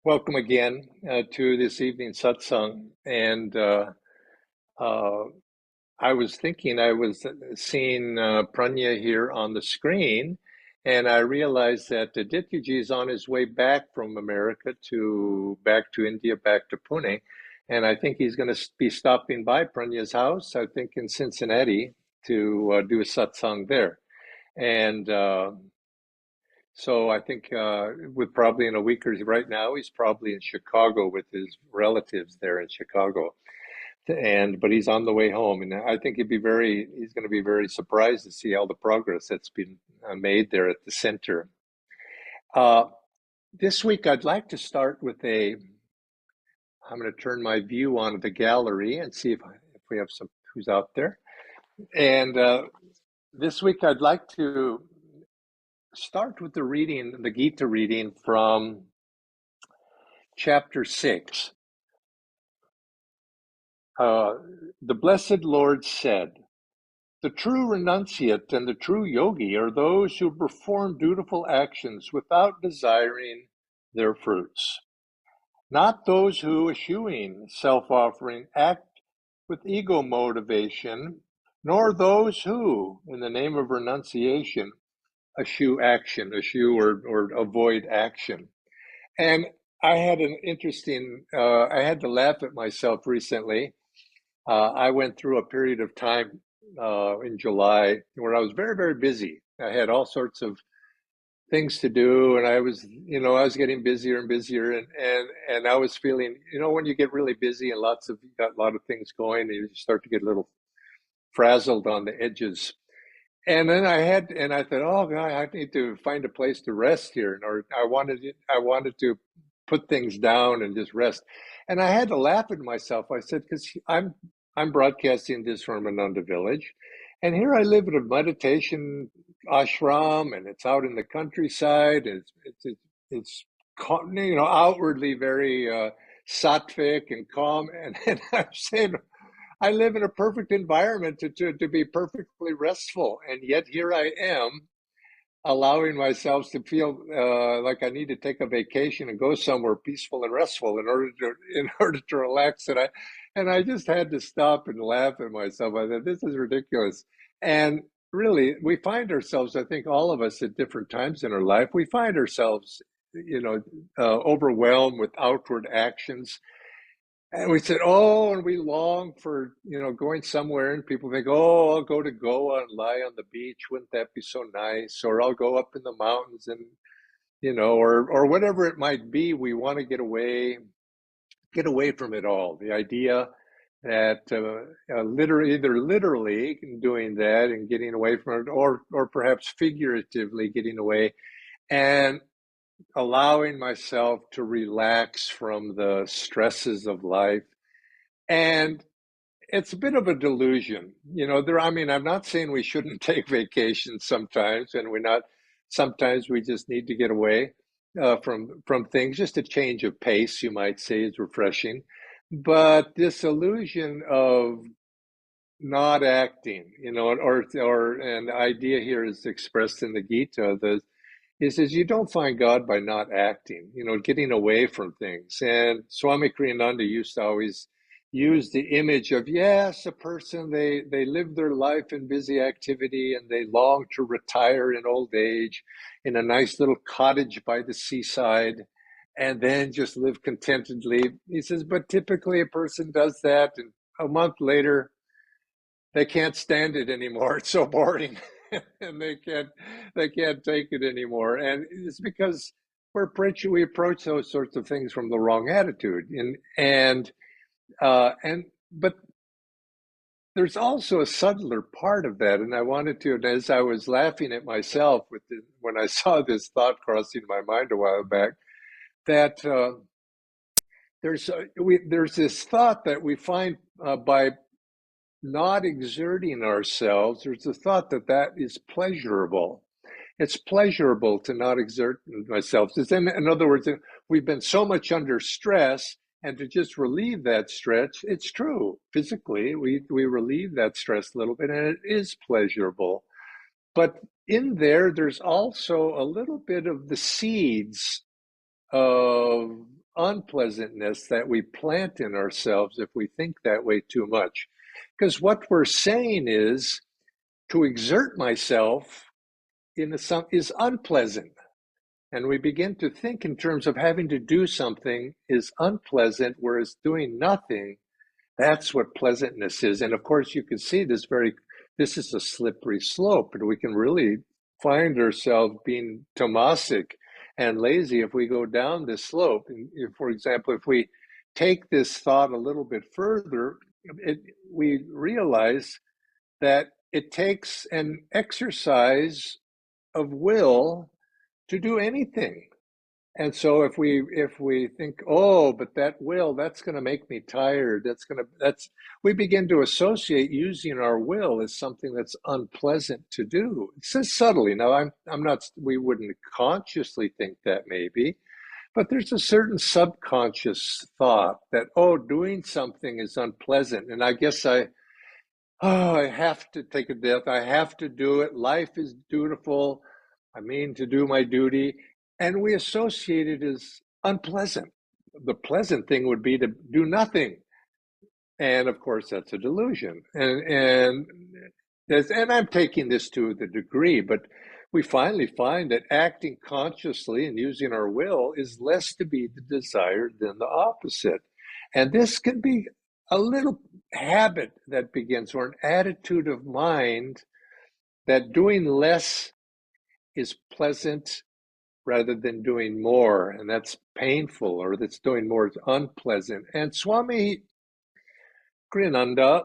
Welcome again to this evening satsang. And uh, I was thinking, I was seeing Pranya here on the screen, and I realized that Dityaji is on his way back from America back to India, back to Pune. And I think he's going to be stopping by Pranya's house, I think in Cincinnati, to do a satsang there. And so I think with probably in a week or right now, he's probably in Chicago with his relatives there in Chicago. But he's on the way home, and I think he's going to be very surprised to see all the progress that's been made there at the center. This week, I'd like to start with I'm going to turn my view on the gallery and see if we have some who's out there. And this week, I'd like to start with the Gita reading from chapter 6. The Blessed Lord said, "The true renunciate and the true yogi are those who perform dutiful actions without desiring their fruits, not those who, eschewing self-offering, act with ego motivation, nor those who, in the name of renunciation, eschew or avoid action." And I had I had to laugh at myself recently. I went through a period of time in July where I was very, very busy. I had all sorts of things to do, and I was getting busier and busier, and I was feeling, when you get really busy and you got a lot of things going, you start to get a little frazzled on the edges. And then I thought, oh God, I need to find a place to rest here, or I wanted to put things down and just rest. And I had to laugh at myself. I said, because I'm broadcasting this from Ananda Village, and here I live at a meditation ashram, and it's out in the countryside. And it's outwardly very sattvic and calm, and I'm saying, I live in a perfect environment to be perfectly restful, and yet here I am allowing myself to feel like I need to take a vacation and go somewhere peaceful and restful in order to relax. And I just had to stop and laugh at myself. I said, "This is ridiculous." And really, we find ourselves, I think, all of us at different times in our life, we find ourselves, overwhelmed with outward actions. And we said, oh, and we long for, going somewhere, and people think, oh, I'll go to Goa and lie on the beach. Wouldn't that be so nice? Or I'll go up in the mountains and, or whatever it might be. We want to get away from it all. The idea that literally doing that and getting away from it, or perhaps figuratively getting away and allowing myself to relax from the stresses of life. And it's a bit of a delusion, I'm not saying we shouldn't take vacations sometimes, and sometimes we just need to get away from things. Just a change of pace, you might say, is refreshing. But this illusion of not acting, and the idea here is expressed in the Gita, it says you don't find God by not acting, getting away from things. And Swami Kriyananda used to always use the image of, yes, a person, they live their life in busy activity and they long to retire in old age in a nice little cottage by the seaside and then just live contentedly. He says, but typically a person does that, and a month later, they can't stand it anymore. It's so boring. And they can't take it anymore. And it's because we approach those sorts of things from the wrong attitude. But there's also a subtler part of that. And I wanted to, and as I was laughing at myself when I saw this thought crossing my mind a while back, that there's this thought that we find by not exerting ourselves, there's a thought that is pleasurable. It's pleasurable to not exert myself. In other words, we've been so much under stress, and to just relieve that stress, it's true. Physically, we relieve that stress a little bit, and it is pleasurable. But in there's also a little bit of the seeds of unpleasantness that we plant in ourselves if we think that way too much. Because what we're saying is to exert myself is unpleasant. And we begin to think in terms of having to do something is unpleasant, whereas doing nothing, that's what pleasantness is. And of course, you can see this is a slippery slope, and we can really find ourselves being tamasic and lazy if we go down this slope. And if, for example, if we take this thought a little bit further, we realize that it takes an exercise of will to do anything. And so if we think, oh, but that will, that's going to make me tired. We begin to associate using our will as something that's unpleasant to do. It says subtly. Now, I'm not. We wouldn't consciously think that maybe, but there's a certain subconscious thought that, oh, doing something is unpleasant, and I guess I have to take a death. I have to do it. Life is dutiful. I mean, to do my duty. And we associate it as unpleasant. The pleasant thing would be to do nothing. And of course, that's a delusion. And I'm taking this to the degree, but we finally find that acting consciously and using our will is less to be the desired than the opposite. And this can be a little habit that begins, or an attitude of mind that doing less is pleasant rather than doing more, and that's painful, or that's doing more is unpleasant. And Swami Kriyananda,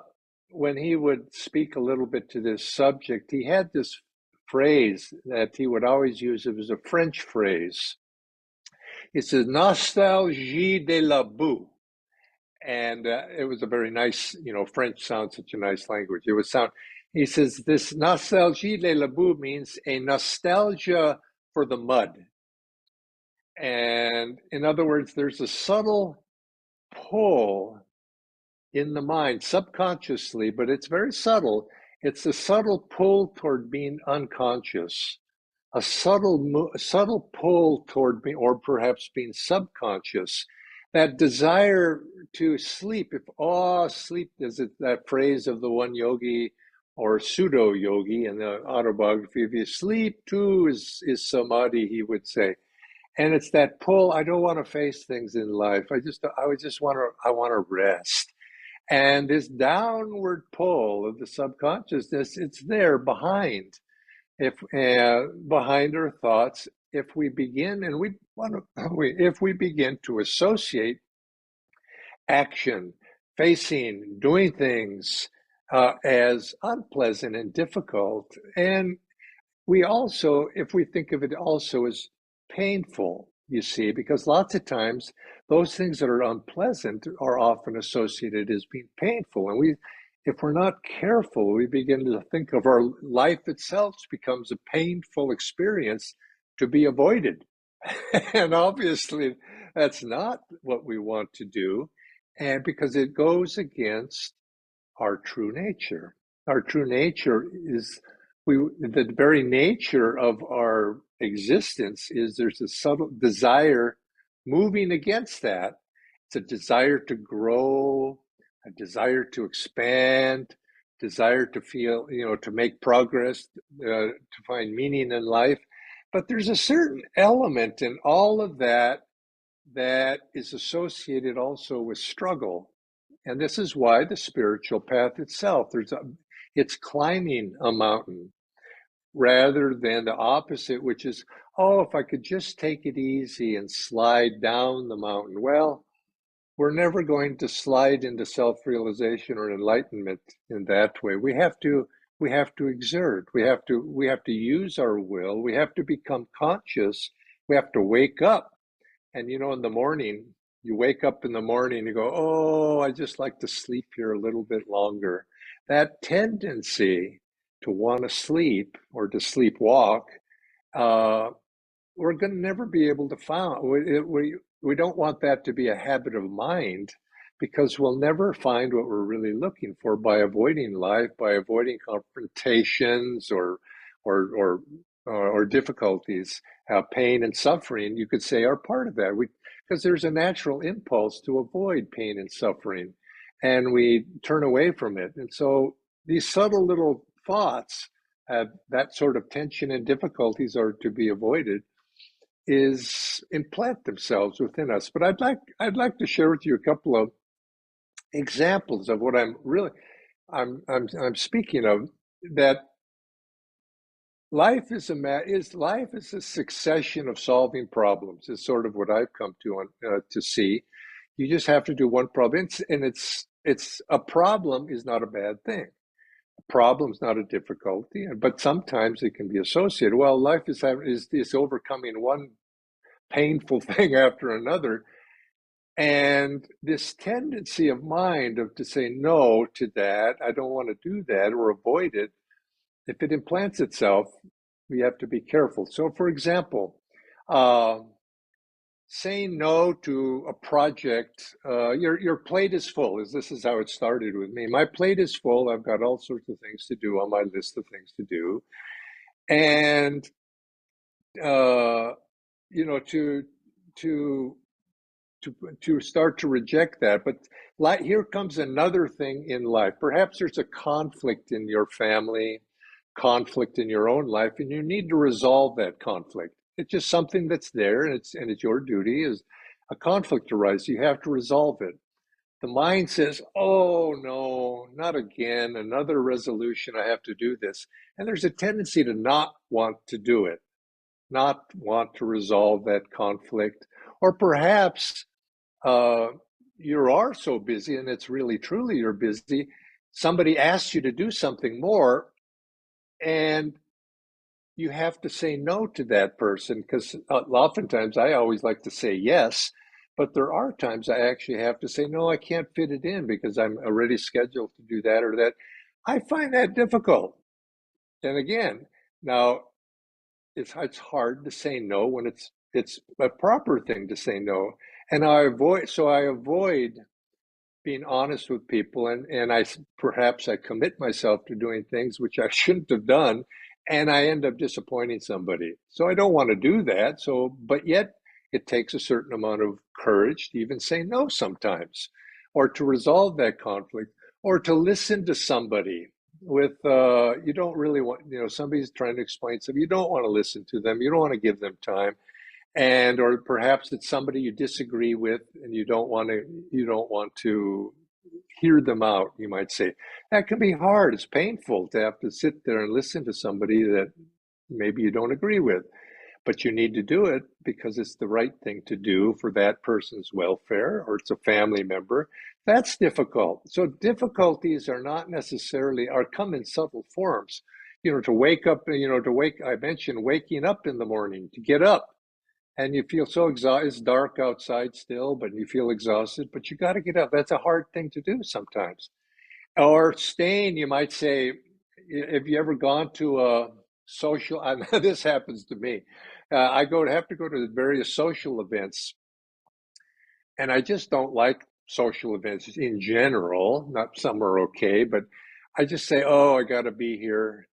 when he would speak a little bit to this subject, he had this phrase that he would always use. It was a French phrase. It says, nostalgie de la boue. And it was a very nice, French sounds such a nice language. He says, this nostalgie de la boue means a nostalgia for the mud. And in other words, there's a subtle pull in the mind subconsciously, but it's very subtle. It's a subtle pull toward being unconscious, a subtle pull toward being, or perhaps being subconscious. That desire to sleep. Sleep is that phrase of the one yogi or pseudo yogi in the autobiography. If you sleep too is samadhi, he would say. And it's that pull. I don't want to face things in life. I want to rest. And this downward pull of the subconsciousness, it's there behind our thoughts. If we begin to associate action, facing, doing things as unpleasant and difficult, and if we think of it also as painful, you see, because lots of times those things that are unpleasant are often associated as being painful. And if we're not careful, we begin to think of our life itself becomes a painful experience to be avoided. And obviously, that's not what we want to do, and because it goes against our true nature. Our true nature is the very nature of our existence is there's a subtle desire moving against that. It's a desire to grow, a desire to expand, desire to feel, to make progress, to find meaning in life. But there's a certain element in all of that that is associated also with struggle. And this is why the spiritual path itself, it's climbing a mountain rather than the opposite, which is, oh, if I could just take it easy and slide down the mountain. Well, we're never going to slide into self-realization or enlightenment in that way. We have to exert. We have to use our will. We have to become conscious. We have to wake up. And in the morning, you wake up in the morning, you go, oh, I just like to sleep here a little bit longer. That tendency to want to sleep or to sleepwalk, we're going to never be able to find. We don't want that to be a habit of mind, because we'll never find what we're really looking for by avoiding life, by avoiding confrontations or difficulties. pain and suffering, you could say, are part of that. Because there's a natural impulse to avoid pain and suffering, and we turn away from it. And so these subtle little thoughts, that sort of tension and difficulties are to be avoided, is implant themselves within us. But I'd like to share with you a couple of examples of what I'm speaking of. That life is a succession of solving problems. Is sort of what I've come to see. You just have to do one problem, and it's a problem is not a bad thing. A problem's not a difficulty, but sometimes it can be associated. Well, life is overcoming one painful thing after another, and this tendency of mind to say no to that, I don't want to do that or avoid it. If it implants itself, we have to be careful. So, for example, uh, saying no to a project, your plate is full. This is how it started with me. My plate is full. I've got all sorts of things to do on my list of things to do, and uh, you know, to to start to reject that. But here comes another thing in life. Perhaps there's a conflict in your family, conflict in your own life, and you need to resolve that conflict. It's just something that's there, and it's your duty. As a conflict arises, you have to resolve it. The mind says, "Oh no, not again! Another resolution. I have to do this." And there's a tendency to not want to do it, not want to resolve that conflict, or perhaps uh, you are so busy, and it's really truly you're busy. Somebody asks you to do something more, and you have to say no to that person, because oftentimes I always like to say yes, but there are times I actually have to say no, I can't fit it in because I'm already scheduled to do that or that. I find that difficult. And again, now it's hard to say no when it's a proper thing to say no. And I avoid being honest with people, and perhaps I commit myself to doing things which I shouldn't have done, and I end up disappointing somebody. So I don't want to do that. So, but yet it takes a certain amount of courage to even say no sometimes, or to resolve that conflict, or to listen to somebody with you don't really want, somebody's trying to explain something, you don't want to listen to them, you don't want to give them time, and or perhaps it's somebody you disagree with, and you don't want to hear them out, you might say. That can be hard. It's painful to have to sit there and listen to somebody that maybe you don't agree with, but you need to do it because it's the right thing to do for that person's welfare, or it's a family member. That's difficult. So difficulties are not necessarily are come in subtle forms. To wake up, I mentioned waking up in the morning, to get up, and you feel so exhausted. It's dark outside still, but you feel exhausted, but you got to get up. That's a hard thing to do sometimes. Or staying, you might say, have you ever gone to a social, this happens to me. Have to go to various social events, and I just don't like social events in general. Not some are okay, but I just say, oh, I got to be here,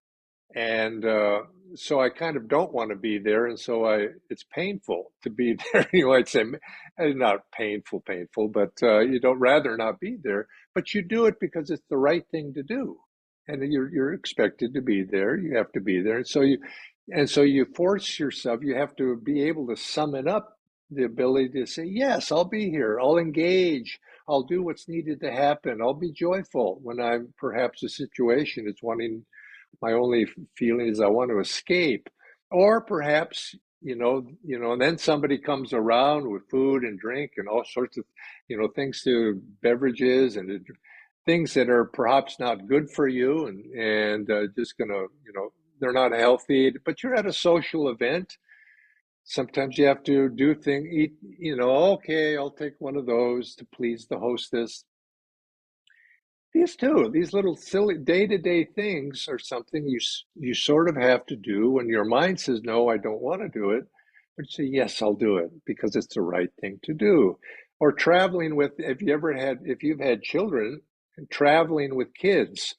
and so I kind of don't want to be there, and so it's painful to be there. You might say, not painful, but you don't rather not be there, but you do it because it's the right thing to do, and you're expected to be there. You have to be there, and so you force yourself. You have to be able to summon up the ability to say, yes, I'll be here. I'll engage. I'll do what's needed to happen. I'll be joyful when I'm perhaps a situation is wanting my only feeling is I want to escape, or perhaps and then somebody comes around with food and drink and all sorts of things, to beverages and things that are perhaps not good for you, and just gonna they're not healthy, but you're at a social event. Sometimes you have to eat, okay, I'll take one of those to please the hostess. These little silly day-to-day things are something you sort of have to do when your mind says, no, I don't want to do it. But you say, yes, I'll do it because it's the right thing to do. Or traveling with, if you've had children and traveling with kids,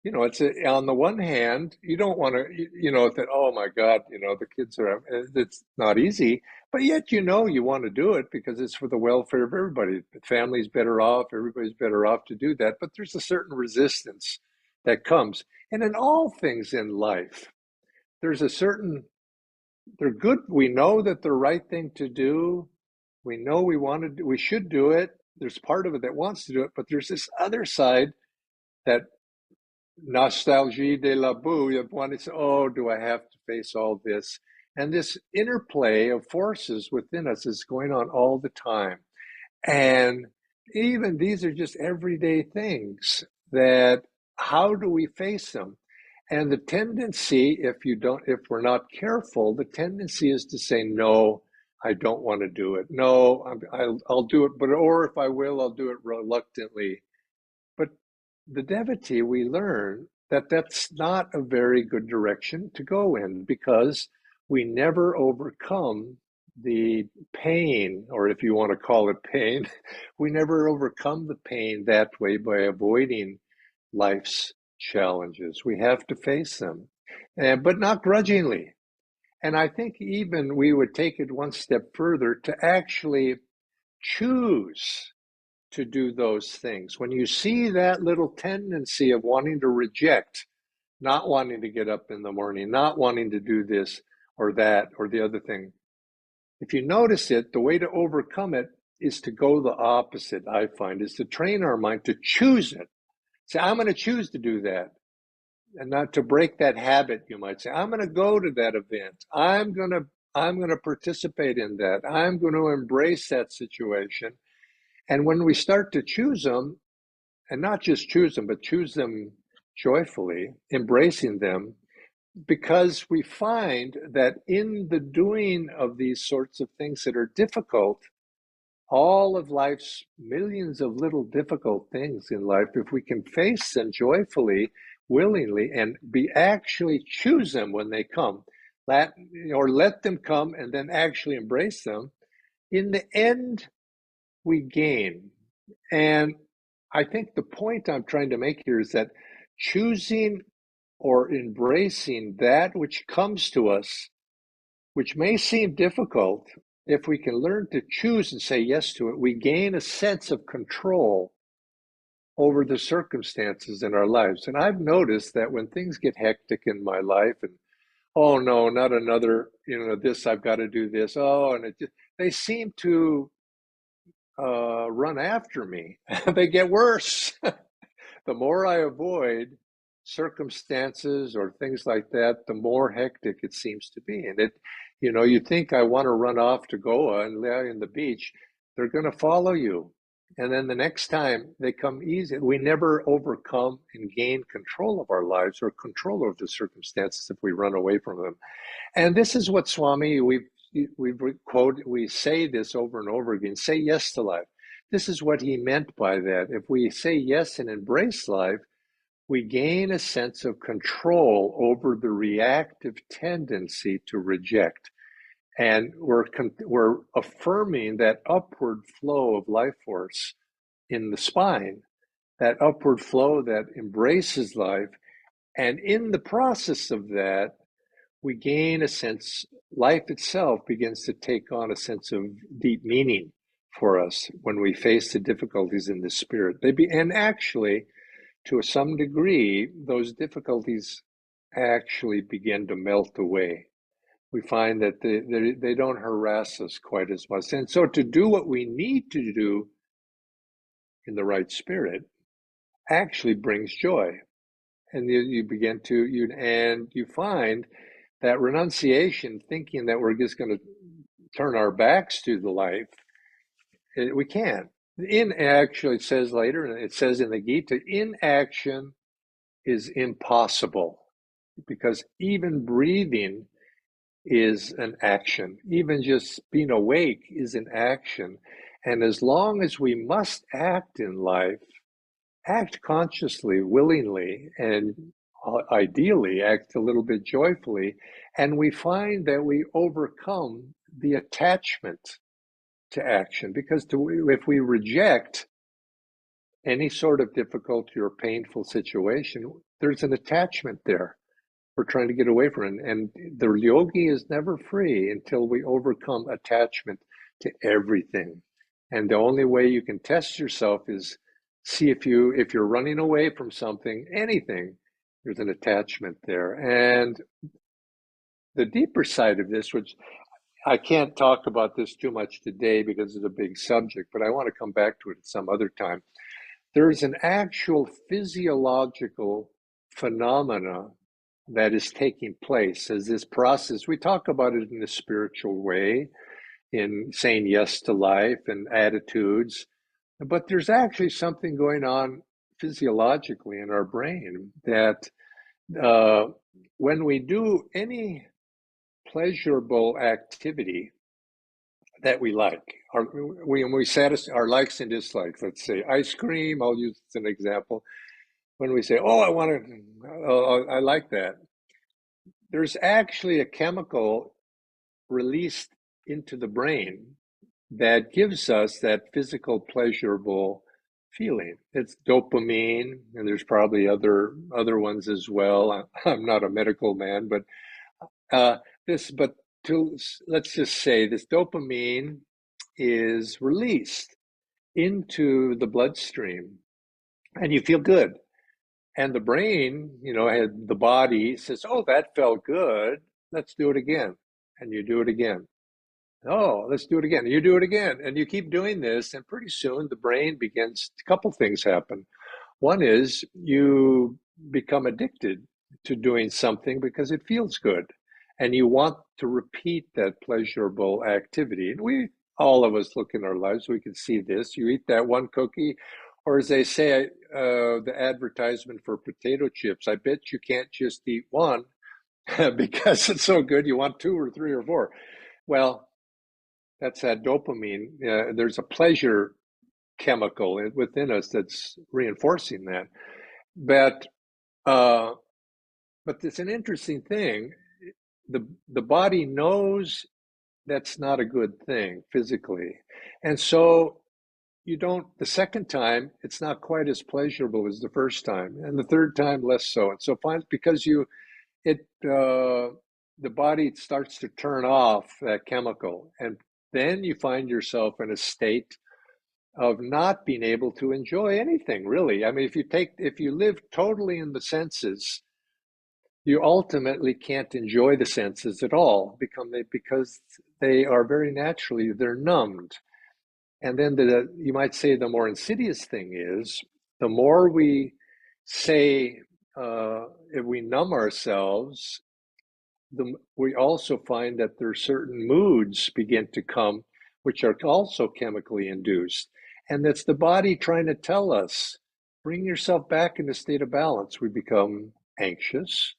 it's on the one hand, you don't want to, that, oh my God, the kids are, it's not easy, but yet, you want to do it because it's for the welfare of everybody. The family's better off, everybody's better off to do that. But there's a certain resistance that comes. And in all things in life, there's a certain, they're good. We know that the right thing to do. We know we should do it. There's part of it that wants to do it, but there's this other side that nostalgie de la boue of one is, oh, do I have to face all this? And this interplay of forces within us is going on all the time. And even these are just everyday things that, how do we face them? And the tendency, if we're not careful, the tendency is to say, no, I don't want to do it. No, I'll do it, or if I will, I'll do it reluctantly. But the devotee, we learn that that's not a very good direction to go in, because we never overcome the pain, or if you want to call it pain, we never overcome the pain that way by avoiding life's challenges. We have to face them, but not grudgingly. And I think even we would take it one step further to actually choose to do those things. When you see that little tendency of wanting to reject, not wanting to get up in the morning, not wanting to do this or that or the other thing, if you notice it, the way to overcome it is to go the opposite, I find, is to train our mind to choose it. Say, I'm going to choose to do that. And not to break that habit, you might say, I'm going to go to that event. I'm going to participate in that. I'm going to embrace that situation. And when we start to choose them, and not just choose them, but choose them joyfully, embracing them, because we find that in the doing of these sorts of things that are difficult, all of life's millions of little difficult things in life, if we can face them joyfully, willingly, and actually choose them when they come, or let them come and then actually embrace them, in the end, we gain. And I think the point I'm trying to make here is that choosing or embracing that which comes to us, which may seem difficult, if we can learn to choose and say yes to it, we gain a sense of control over the circumstances in our lives. And I've noticed that when things get hectic in my life, and oh no, not another, this, I've got to do this. Oh, and they seem to run after me. They get worse. The more I avoid circumstances or things like that, the more hectic it seems to be. And you think I want to run off to Goa and lay in the beach, they're going to follow you. And then the next time they come easy. We never overcome and gain control of our lives or control of the circumstances if we run away from them. And this is what Swami, we say this over and over again, say yes to life. This is what he meant by that. If we say yes and embrace life, we gain a sense of control over the reactive tendency to reject. And we're affirming that upward flow of life force in the spine, that upward flow that embraces life. And in the process of that, we gain a sense, life itself begins to take on a sense of deep meaning for us when we face the difficulties in the spirit. And actually, to some degree, those difficulties actually begin to melt away. We find that they don't harass us quite as much. And so to do what we need to do in the right spirit actually brings joy. And you begin to, you find that renunciation, thinking that we're just going to turn our backs to the life, we can't. Actually, it says later, and it says in the Gita, inaction is impossible, because even breathing is an action. Even just being awake is an action. And as long as we must act in life, act consciously, willingly, and ideally act a little bit joyfully, and we find that we overcome the attachment to action. Because if we reject any sort of difficulty or painful situation, there's an attachment there. We're trying to get away from it. And the yogi is never free until we overcome attachment to everything. And the only way you can test yourself is see if you're running away from something, anything, there's an attachment there. And the deeper side of this, which I can't talk about this too much today because it's a big subject, but I want to come back to it at some other time. There's an actual physiological phenomena that is taking place as this process. We talk about it in a spiritual way, in saying yes to life and attitudes, but there's actually something going on physiologically in our brain that when we do any pleasurable activity that we like, we satisfy our likes and dislikes. Let's say ice cream. I'll use as an example. When we say, "Oh, I like that," there's actually a chemical released into the brain that gives us that physical pleasurable feeling. It's dopamine, and there's probably other ones as well. I'm not a medical man, but uh, but let's just say this dopamine is released into the bloodstream, and you feel good. And the brain, the body says, "Oh, that felt good. Let's do it again." And you do it again. "Oh, let's do it again." You do it again. And you keep doing this. And pretty soon the brain begins, a couple things happen. One is you become addicted to doing something because it feels good. And you want to repeat that pleasurable activity. And all of us look in our lives, we can see this. You eat that one cookie, or as they say, the advertisement for potato chips, I bet you can't just eat one because it's so good. You want two or three or four. Well, that's that dopamine. There's a pleasure chemical within us that's reinforcing that. But uh, it's an interesting thing. The body knows that's not a good thing physically, and so you don't. The second time, it's not quite as pleasurable as the first time, and the third time less so. And so, because the body starts to turn off that chemical, and then you find yourself in a state of not being able to enjoy anything really. I mean, if you live totally in the senses, you ultimately can't enjoy the senses at all because they are very naturally, they're numbed. And then you might say the more insidious thing is, the more we say, if we numb ourselves, we also find that there are certain moods begin to come, which are also chemically induced. And that's the body trying to tell us, bring yourself back in a state of balance. We become anxious,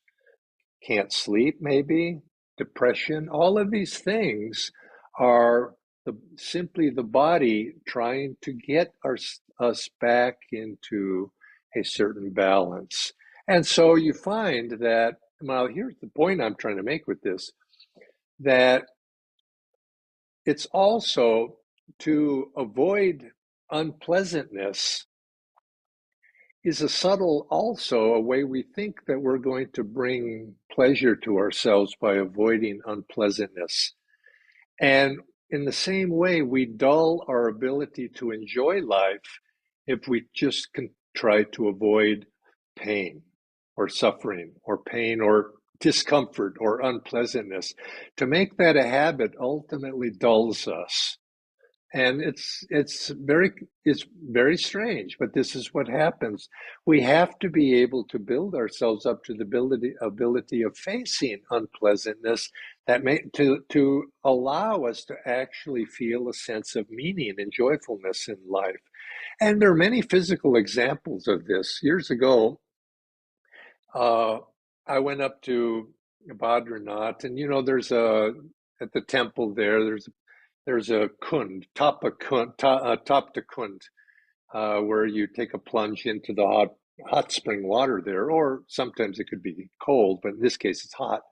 can't sleep, maybe, depression. All of these things are simply the body trying to get us back into a certain balance. And so you find that, well, here's the point I'm trying to make with this, that it's also to avoid unpleasantness is also a way we think that we're going to bring pleasure to ourselves by avoiding unpleasantness. And in the same way, we dull our ability to enjoy life if we just can try to avoid pain or suffering or pain or discomfort or unpleasantness. To make that a habit ultimately dulls us. And it's very strange, but this is what happens. We have to be able to build ourselves up to the ability of facing unpleasantness to allow us to actually feel a sense of meaning and joyfulness in life. And there are many physical examples of this. Years ago, uh, I went up to Badrinath, and there's at the temple there's a kund, tapta kund, where you take a plunge into the hot spring water there, or sometimes it could be cold, but in this case it's hot.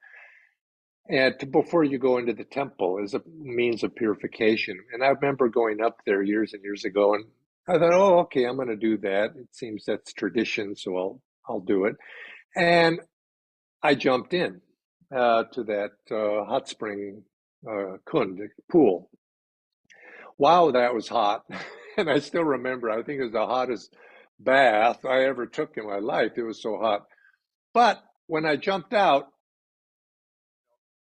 And before you go into the temple is a means of purification. And I remember going up there years and years ago, and I thought, oh, okay, I'm going to do that. It seems that's tradition, so I'll do it. And I jumped in to that hot spring kund pool. Wow, that was hot. And I still remember, I think it was the hottest bath I ever took in my life. It was so hot. But when I jumped out,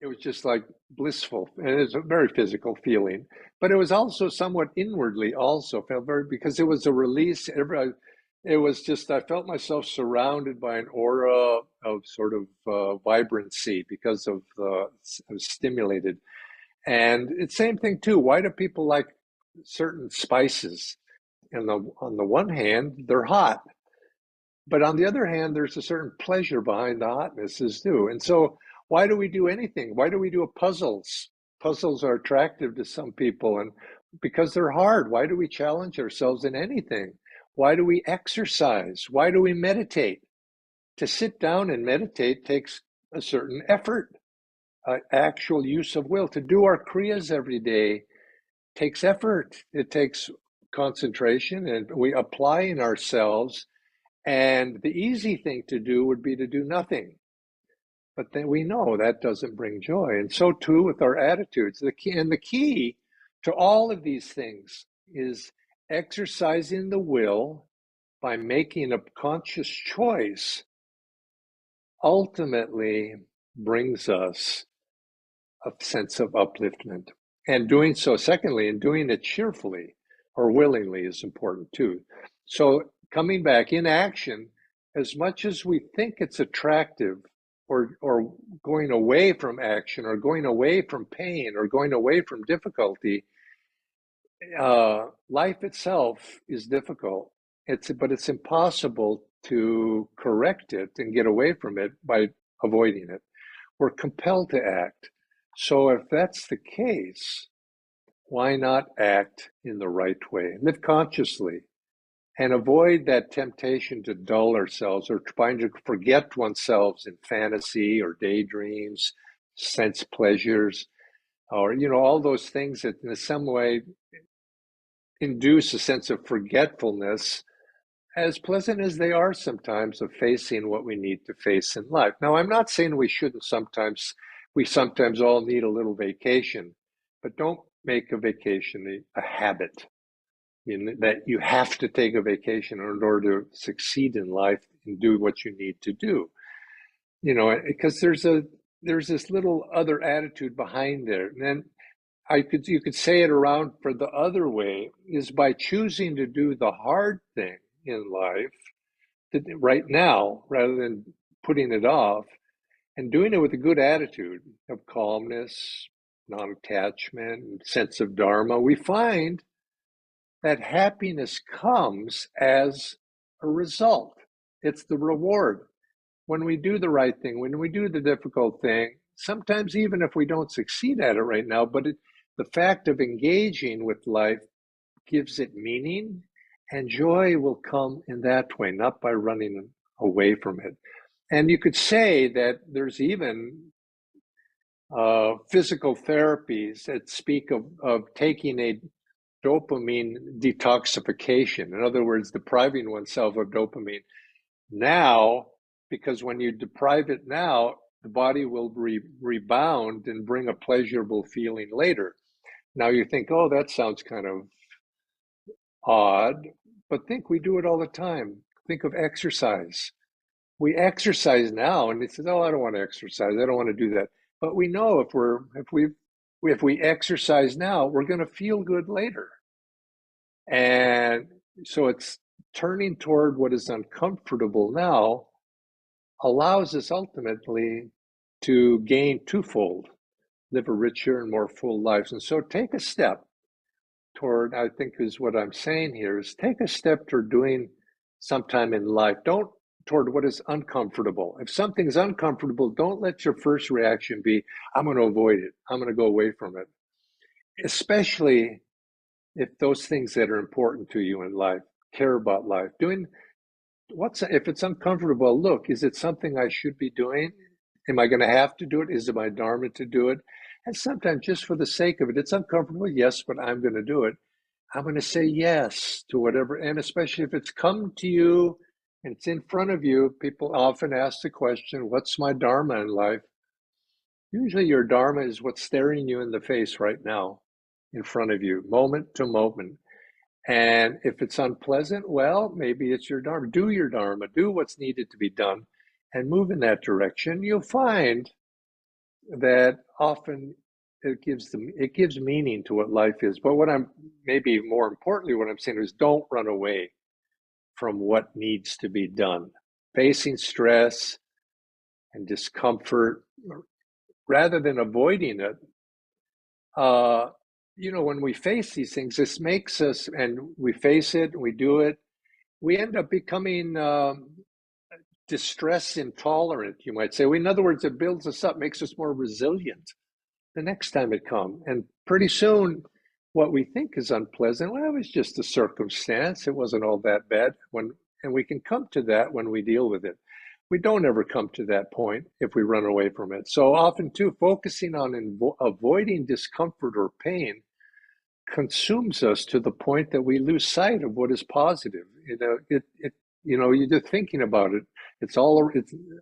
it was just like blissful. And it was a very physical feeling. But it was also somewhat inwardly also felt very, because it was a release. It was just, I felt myself surrounded by an aura of sort of vibrancy because of I was stimulated. And it's same thing too. Why do people like certain spices? And on the one hand, they're hot, but on the other hand, there's a certain pleasure behind the hotnesses too. And so, why do we do anything? Why do we do puzzles? Puzzles are attractive to some people, and because they're hard. Why do we challenge ourselves in anything? Why do we exercise? Why do we meditate? To sit down and meditate takes a certain effort, actual use of will. To do our kriyas every day takes effort. It takes concentration, and we apply in ourselves. And the easy thing to do would be to do nothing. But then we know that doesn't bring joy. And so too with our attitudes. The key to all of these things is exercising the will by making a conscious choice ultimately brings us a sense of upliftment. And doing so, secondly, and doing it cheerfully or willingly is important too. So coming back in action, as much as we think it's attractive, or going away from action, or going away from pain, or going away from difficulty, life itself is difficult. But it's impossible to correct it and get away from it by avoiding it. We're compelled to act. So if that's the case, why not act in the right way? Live consciously and avoid that temptation to dull ourselves or trying to forget oneself in fantasy or daydreams, sense pleasures, or, all those things that in some way induce a sense of forgetfulness, as pleasant as they are sometimes, of facing what we need to face in life. Now, I'm not saying we shouldn't sometimes, we sometimes all need a little vacation, but don't make a vacation a habit. That you have to take a vacation in order to succeed in life and do what you need to do. Because there's this little other attitude behind there. And then you could say it around for the other way, is by choosing to do the hard thing in life right now rather than putting it off, and doing it with a good attitude of calmness, non-attachment, sense of dharma. We find that happiness comes as a result. It's the reward. When we do the right thing, when we do the difficult thing, sometimes even if we don't succeed at it right now, but the fact of engaging with life gives it meaning, and joy will come in that way, not by running away from it. And you could say that there's even physical therapies that speak of taking a dopamine detoxification. In other words, depriving oneself of dopamine now, because when you deprive it now, the body will rebound and bring a pleasurable feeling later. Now you think, oh, that sounds kind of odd, but think we do it all the time. Think of exercise. We exercise now, and it says, oh, I don't want to exercise. I don't want to do that. But we know if we exercise now, we're going to feel good later. And so it's turning toward what is uncomfortable now allows us ultimately to gain twofold, live a richer and more full life. And so take a step toward, I think is what I'm saying here, is take a step toward doing sometime in life. Don't toward what is uncomfortable. If something's uncomfortable, don't let your first reaction be, I'm going to avoid it. I'm going to go away from it. Especially if those things that are important to you in life, care about life, if it's uncomfortable, look, is it something I should be doing? Am I going to have to do it? Is it my dharma to do it? And sometimes just for the sake of it, it's uncomfortable, yes, but I'm going to do it. I'm going to say yes to whatever, and especially if it's come to you and it's in front of you, people often ask the question, what's my dharma in life? Usually your dharma is what's staring you in the face right now, in front of you, moment to moment. And if it's unpleasant, well, maybe it's your dharma. Do your dharma, do what's needed to be done, and move in that direction. You'll find that often it gives meaning to what life is. But what I'm maybe more importantly, what I'm saying is don't run away from what needs to be done. Facing stress and discomfort rather than avoiding it. When we face these things, this makes us, and we face it, we do it, we end up becoming distress intolerant, you might say. In other words, it builds us up, makes us more resilient the next time it comes. And pretty soon, what we think is unpleasant, well, it was just a circumstance. It wasn't all that bad. And we can come to that when we deal with it. We don't ever come to that point if we run away from it. So often, too, focusing on avoiding discomfort or pain consumes us to the point that we lose sight of what is positive. You're just thinking about it. It's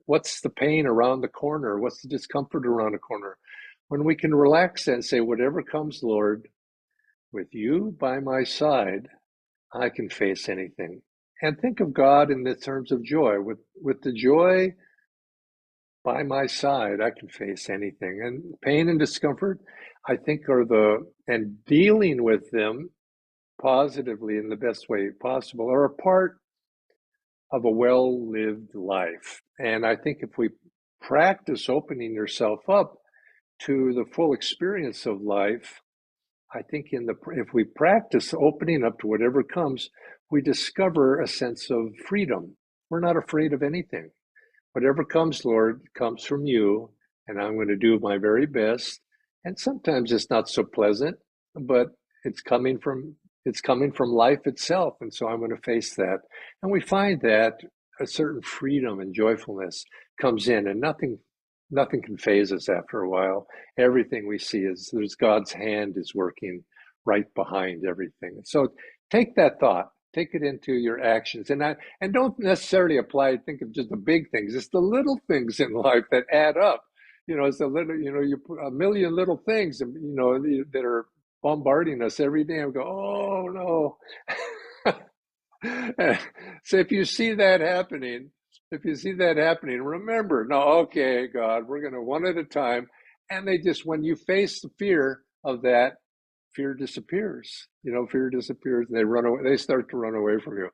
what's the pain around the corner? What's the discomfort around the corner? When we can relax and say, whatever comes, Lord, with you by my side, I can face anything. And think of God in the terms of joy. With the joy by my side, I can face anything. And pain and discomfort, I think, and dealing with them positively in the best way possible are a part of a well-lived life. And I think if we practice opening yourself up to the full experience of life, I think if we practice opening up to whatever comes, we discover a sense of freedom. We're not afraid of anything. Whatever comes, Lord, comes from you, and I'm going to do my very best. And sometimes it's not so pleasant, but it's coming from life itself, and so I'm going to face that. And we find that a certain freedom and joyfulness comes in, and nothing can phase us after a while. Everything we see is there's God's hand is working right behind everything. So take that thought, take it into your actions, and don't necessarily think of just the big things. It's the little things in life that add up. It's the little, you put a million little things, that are bombarding us every day, and we go, oh no. So if you see that happening, remember, no, okay, God, we're going to one at a time. And when you face the fear of that, fear disappears. Fear disappears, and they start to run away from you.